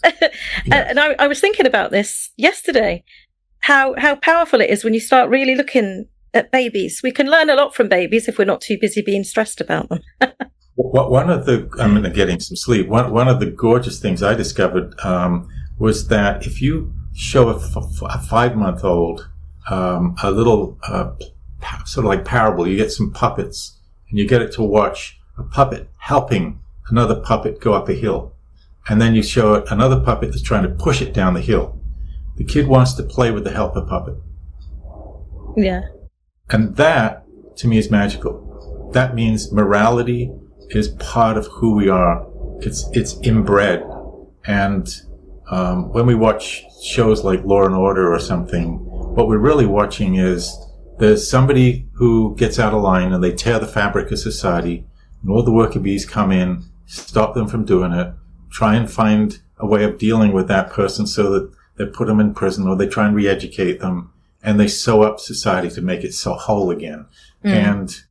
And I was thinking about this yesterday, how powerful it is when you start really looking at babies. We can learn a lot from babies if we're not too busy being stressed about them. One of the, I'm getting some sleep. One of the gorgeous things I discovered was that if you show a 5-month-old a little sort of like parable, you get some puppets, and you get it to watch a puppet helping another puppet go up a hill, and then you show it another puppet that's trying to push it down the hill. The kid wants to play with the helper puppet. Yeah. And that, to me, is magical. That means morality is part of who we are. It's inbred. And when we watch shows like Law and Order or something, what we're really watching is there's somebody who gets out of line and they tear the fabric of society, and all the worker bees come in, stop them from doing it, try and find a way of dealing with that person so that they put them in prison, or they try and re-educate them, and they sew up society to make it so whole again. And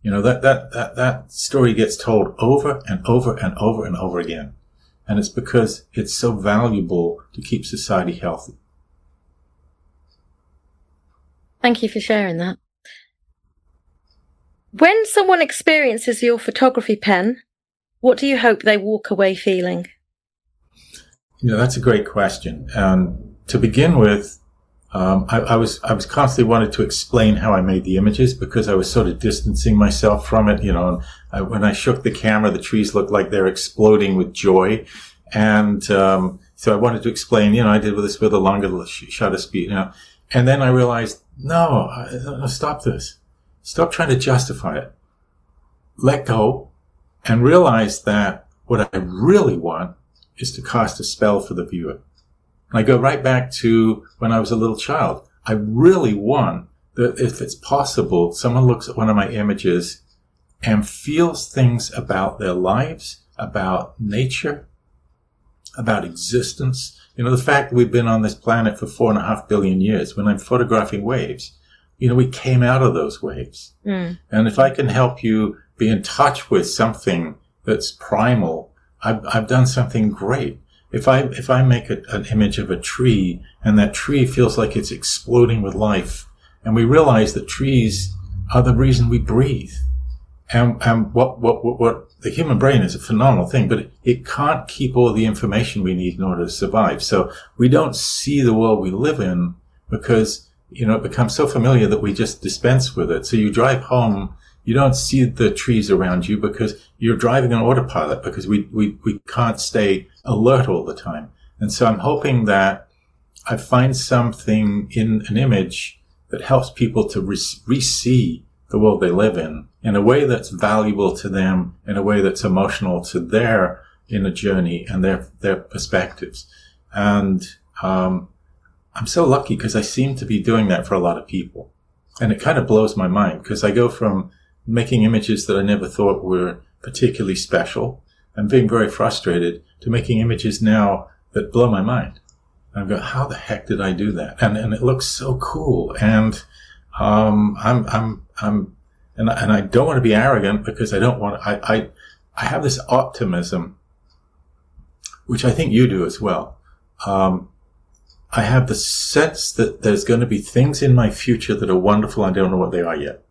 that story gets told over and over and over and over again. And it's because it's so valuable to keep society healthy. Thank you for sharing that. When someone experiences your photography pen, what do you hope they walk away feeling? That's a great question. To begin with, I was constantly wanting to explain how I made the images because I was sort of distancing myself from it. When I shook the camera, the trees looked like they're exploding with joy. And so I wanted to explain, I did this with a longer shutter speed, And then I realized, no, stop this. Stop trying to justify it. Let go and realize that what I really want is to cast a spell for the viewer. And I go right back to when I was a little child. I really want that if it's possible, someone looks at one of my images and feels things about their lives, about nature, about existence. The fact that we've been on this planet for 4.5 billion years, when I'm photographing waves, we came out of those waves. And if I can help you be in touch with something that's primal, I've done something great. If I make an image of a tree and that tree feels like it's exploding with life, and we realize that trees are the reason we breathe, and what the human brain is a phenomenal thing, but it can't keep all the information we need in order to survive. So we don't see the world we live in because it becomes so familiar that we just dispense with it. So you drive home, you don't see the trees around you because you're driving on autopilot because we can't stay alert all the time. And so I'm hoping that I find something in an image that helps people to re-see the world they live in a way that's valuable to them, in a way that's emotional to their inner journey and their perspectives. And I'm so lucky because I seem to be doing that for a lot of people. And it kind of blows my mind because I go from making images that I never thought were particularly special and being very frustrated to making images now that blow my mind. And I'm going, how the heck did I do that? And it looks so cool. And and I don't want to be arrogant because I have this optimism, which I think you do as well. I have the sense that there's going to be things in my future that are wonderful. I don't know what they are yet.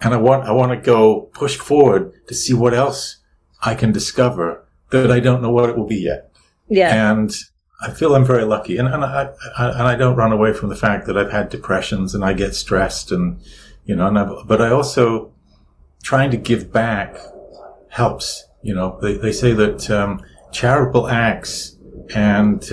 And I want to go push forward to see what else I can discover that I don't know what it will be yet. Yeah. And I feel I'm very lucky. And I don't run away from the fact that I've had depressions and I get stressed but I also trying to give back helps. They say that, charitable acts and,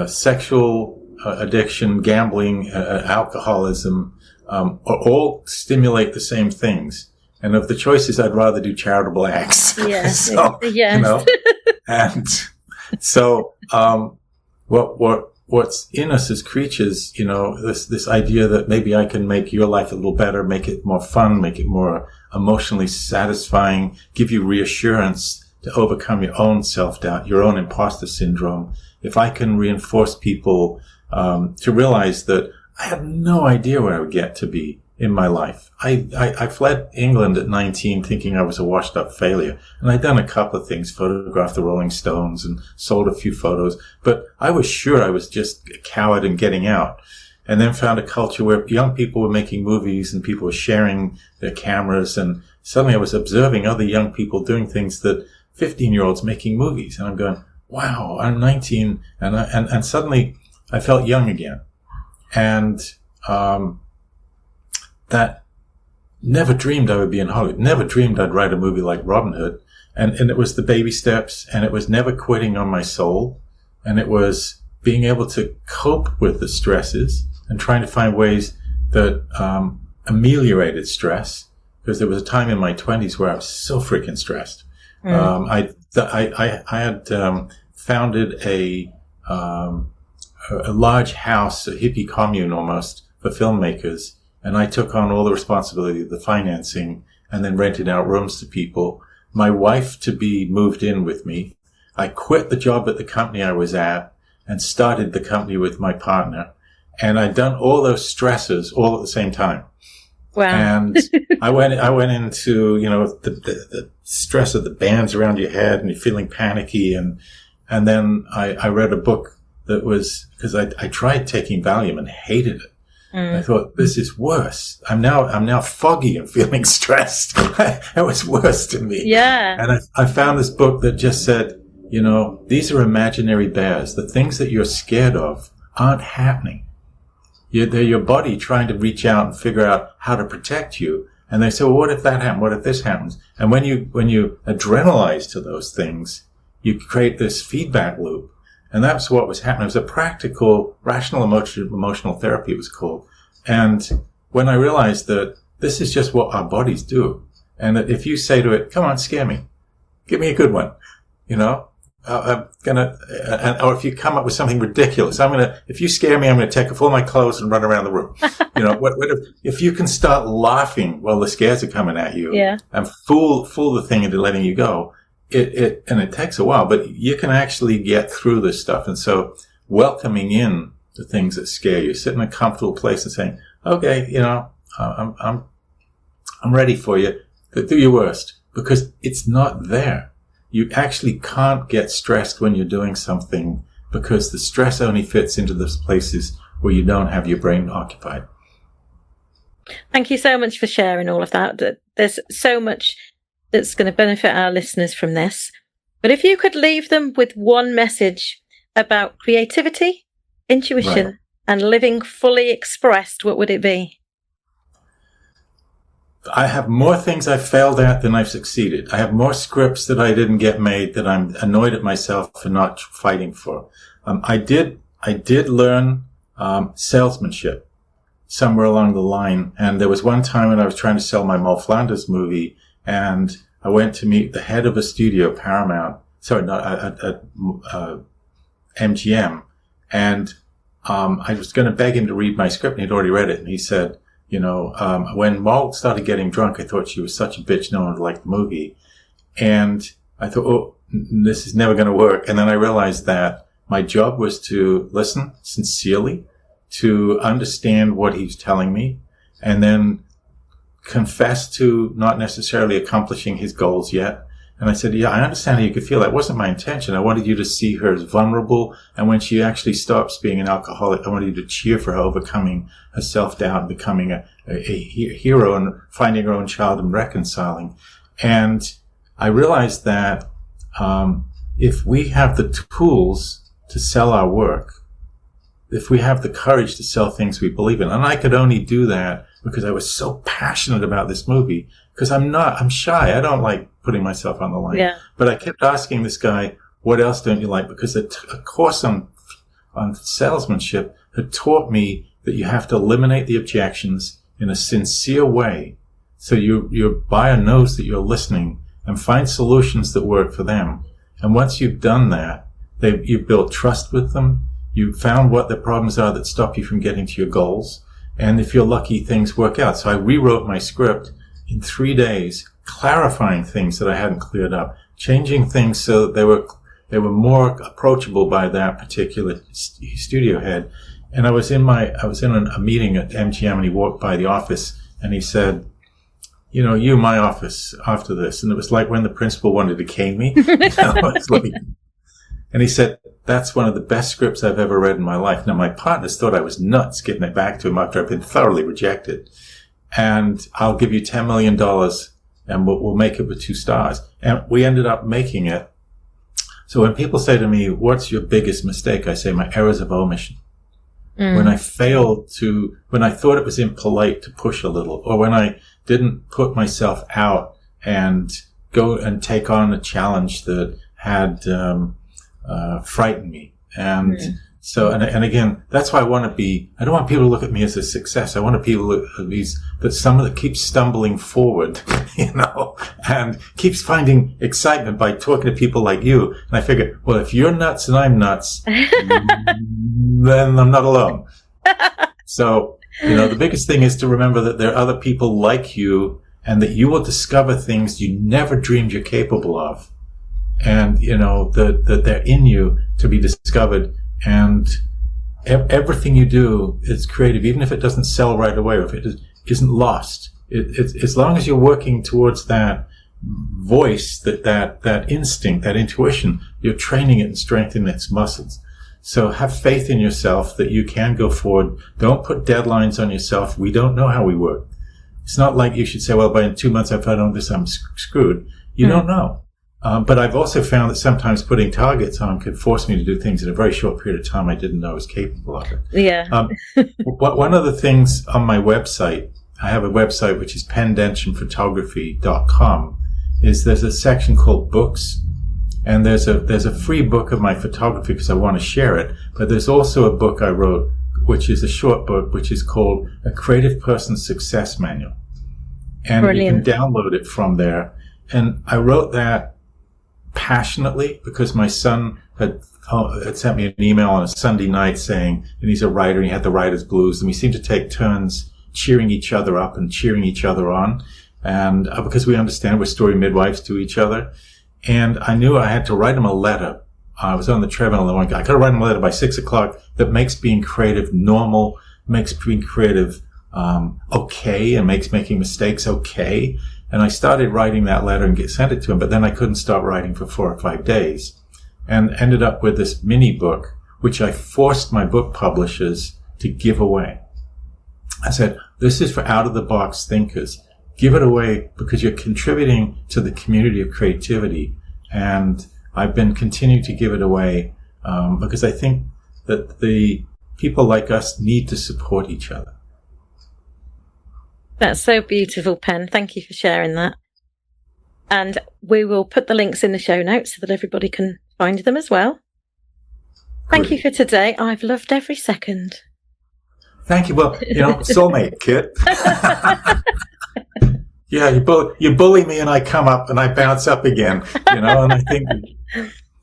sexual addiction, gambling, alcoholism, all stimulate the same things. And of the choices, I'd rather do charitable acts. Yes. So, yes. And so, what's in us as creatures, this idea that maybe I can make your life a little better, make it more fun, make it more emotionally satisfying, give you reassurance to overcome your own self-doubt, your own imposter syndrome. If I can reinforce people to realize that I had no idea where I would get to be in my life. I fled England at 19 thinking I was a washed up failure. And I'd done a couple of things, photographed the Rolling Stones and sold a few photos, but I was sure I was just a coward and getting out. And then found a culture where young people were making movies and people were sharing their cameras. And suddenly I was observing other young people doing things that 15-year-olds making movies. And I'm going, wow, I'm 19. And suddenly I felt young again. And, that never dreamed I would be in Hollywood, never dreamed I'd write a movie like Robin Hood. And it was the baby steps, and it was never quitting on my soul. And it was being able to cope with the stresses and trying to find ways that, ameliorated stress. Because there was a time in my 20s where I was so freaking stressed. I had, founded a large house, a hippie commune almost, for filmmakers. And I took on all the responsibility of the financing and then rented out rooms to people. My wife to be moved in with me. I quit the job at the company I was at and started the company with my partner. And I'd done all those stresses all at the same time. Wow. And I went into, the stress of the bands around your head and you're feeling panicky. And then I read a book that was, because I tried taking Valium and hated it. I thought, this is worse. I'm now foggy and feeling stressed. It was worse to me. Yeah. And I found this book that just said, these are imaginary bears. The things that you're scared of aren't happening. They're your body trying to reach out and figure out how to protect you. And they say, well, what if that happened? What if this happens? And when you adrenalize to those things, you create this feedback loop. And that's what was happening. It was a practical, rational emotional therapy, it was called. And when I realized that this is just what our bodies do, and that if you say to it, come on, scare me, give me a good one, I'm gonna, or if you come up with something ridiculous, if you scare me, I'm gonna take off all my clothes and run around the room. If you can start laughing while the scares are coming at you, and fool the thing into letting you go, it takes a while, but you can actually get through this stuff. And so welcoming in the things that scare you, sit in a comfortable place and saying, okay, I'm ready for you. Do your worst, because it's not there. You actually can't get stressed when you're doing something, because the stress only fits into those places where you don't have your brain occupied. Thank you so much for sharing all of that. There's so much that's going to benefit our listeners from this. But if you could leave them with one message about creativity, intuition, and living fully expressed, what would it be? I have more things I've failed at than I've succeeded. I have more scripts that I didn't get made that I'm annoyed at myself for not fighting for. I did learn salesmanship somewhere along the line. And there was one time when I was trying to sell my Mo Flanders movie, and I went to meet the head of a studio, Paramount. Sorry, not MGM. And I was going to beg him to read my script, and he'd already read it. And he said, when Mo started getting drunk, I thought she was such a bitch, no one would like the movie. And I thought, oh, this is never going to work. And then I realized that my job was to listen sincerely, to understand what he's telling me, and then confess to not necessarily accomplishing his goals yet. And I said, yeah, I understand how you could feel. That wasn't my intention. I wanted you to see her as vulnerable. And when she actually stops being an alcoholic, I wanted you to cheer for her overcoming her self-doubt and becoming a hero and finding her own child and reconciling. And I realized that if we have the tools to sell our work, if we have the courage to sell things we believe in, and I could only do that because I was so passionate about this movie, because I'm shy. I don't like putting myself on the line. Yeah. But I kept asking this guy, what else don't you like? Because a course on salesmanship had taught me that you have to eliminate the objections in a sincere way. So your buyer knows that you're listening, and find solutions that work for them. And once you've done that, you've built trust with them. You've found what the problems are that stop you from getting to your goals. And if you're lucky, things work out. So I rewrote my script in 3 days, clarifying things that I hadn't cleared up, changing things so that they were more approachable by that particular studio head. And I was in a meeting at MGM, and he walked by the office, and he said, my office after this. And it was like when the principal wanted to cane me. And he said, that's one of the best scripts I've ever read in my life. Now, my partners thought I was nuts giving it back to him after I've been thoroughly rejected. And I'll give you $10 million, and we'll make it with 2 stars. And we ended up making it. So when people say to me, what's your biggest mistake? I say my errors of omission. When I when I thought it was impolite to push a little, or when I didn't put myself out and go and take on a challenge that had frightened me. And so, and again, that's why I don't want people to look at me as a success. I want people that someone that keeps stumbling forward, and keeps finding excitement by talking to people like you. And I figure, well, if you're nuts and I'm nuts, then I'm not alone. So, the biggest thing is to remember that there are other people like you, and that you will discover things you never dreamed you're capable of. And, that they're in you to be discovered. And everything you do is creative, even if it doesn't sell right away, or if it isn't lost. It's as long as you're working towards that voice, that instinct, that intuition, you're training it and strengthening its muscles. So have faith in yourself that you can go forward. Don't put deadlines on yourself. We don't know how we work. It's not like you should say, well, by 2 months, if I don't do this, I'm screwed. You don't know. But I've also found that sometimes putting targets on could force me to do things in a very short period of time I didn't know I was capable of it. Yeah. One of the things on my website, I have a website which is pendenshamphotography.com, is there's a section called books. And there's a free book of my photography because I want to share it. But there's also a book I wrote, which is a short book, which is called A Creative Person's Success Manual. And Brilliant. You can download it from there. And I wrote that passionately because my son had sent me an email on a Sunday night saying, and he's a writer, and he had the writer's blues, and we seem to take turns cheering each other up and cheering each other on. And because we understand we're story midwives to each other. And I knew I had to write him a letter. I was on the treadmill and I got to write him a letter by 6:00 that makes being creative normal, makes being creative okay, and makes making mistakes okay. And I started writing that letter and sent it to him, but then I couldn't stop writing for 4 or 5 days, and ended up with this mini book, which I forced my book publishers to give away. I said, this is for out-of-the-box thinkers. Give it away because you're contributing to the community of creativity. And I've been continuing to give it away because I think that the people like us need to support each other. That's so beautiful, Pen. Thank you for sharing that. And we will put the links in the show notes so that everybody can find them as well. Thank you for today. I've loved every second. Thank you. Well, soulmate, kid. Yeah, you bully me and I come up and I bounce up again, and I think,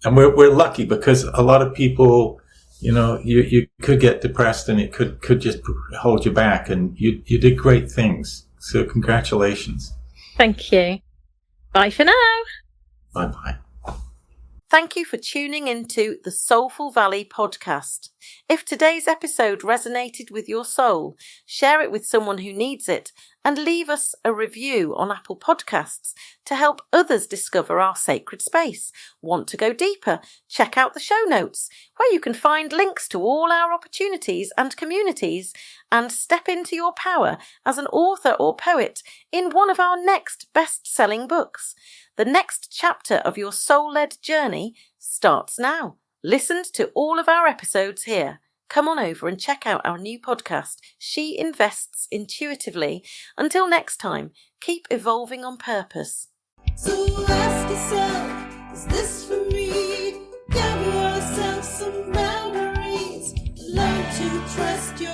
and we're lucky because a lot of people, you could get depressed and it could just hold you back, and you did great things. So congratulations. Thank you. Bye for now. Bye-bye. Thank you for tuning into the Soulful Valley Podcast. If today's episode resonated with your soul, share it with someone who needs it and leave us a review on Apple Podcasts to help others discover our sacred space. Want to go deeper? Check out the show notes where you can find links to all our opportunities and communities and step into your power as an author or poet in one of our next best-selling books. The next chapter of your soul-led journey starts now. Listen to all of our episodes here. Come on over and check out our new podcast, She Invests Intuitively. Until next time, keep evolving on purpose. So ask yourself, is this for me? Give yourself some boundaries. Learn to trust your